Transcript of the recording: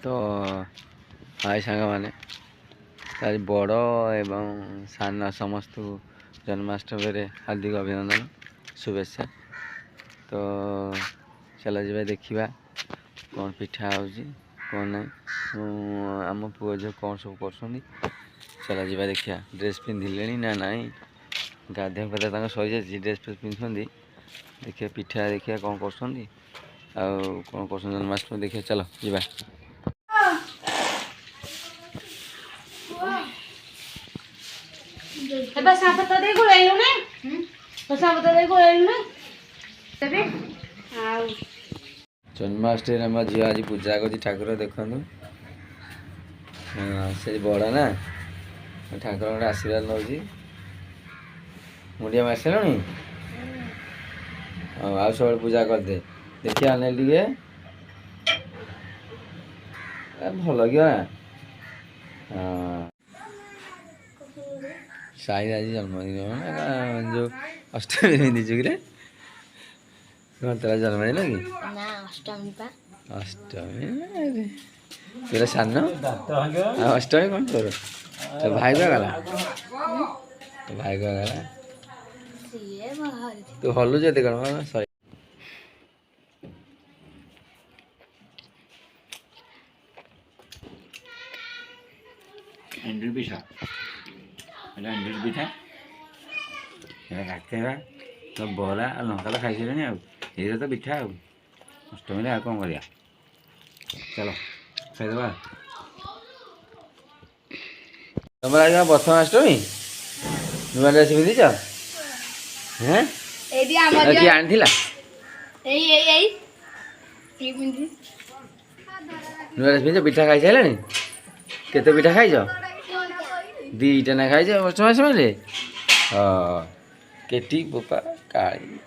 तो हाय सांग मैंने तार बड़ एवं सान समस्त जन्माष्टमी रे हार्दिक अभिनंदन शुभेच्छा। तो चल जा देखा कौन पिठा हो कौन ना आम पुओ झील कौन सब कर चल जा देखा ड्रेस पिंधिले ना नाई गाधे पाधा सरी जाए ड्रेस फ्रेस पिंधुंट देखिए पिठा देखिए कौन कर कौन कर जन्माष्टमी देखिए चल जा जन्माष्टमी आम झी आज पूजा कर ठाकुर देखु से बड़ा ना ठाकुर आशीर्वाद नौ मुंडिया मार सारे आ सब पूजा करदे देखिए आने टे भल लगे ना हाँ साई आज जन्मदिन जो अष्टमी पिंधु कि तेरा जन्मदिन कि अष्टमी तेरा सान अष्टमी कौन कर तो भाई को गला तो भाई को गला तू हलु जे कौन सॉरी एंडुर पिठा एंडुर पिठा काटे तो बरा लंका तो खाई सारे ये तो पिठा अष्टमी आ कौन कर चलो खाईदे तुम आज प्रथम अष्टमी नुआ ड्रेस पिंधिच हाँ किए आनी नुआ ड्रेस पिंध पिठा खाई सारे केते पिठा खाइज दीटा ना खाइज प्रथम अष्टमी हाँ केटी बोपा काली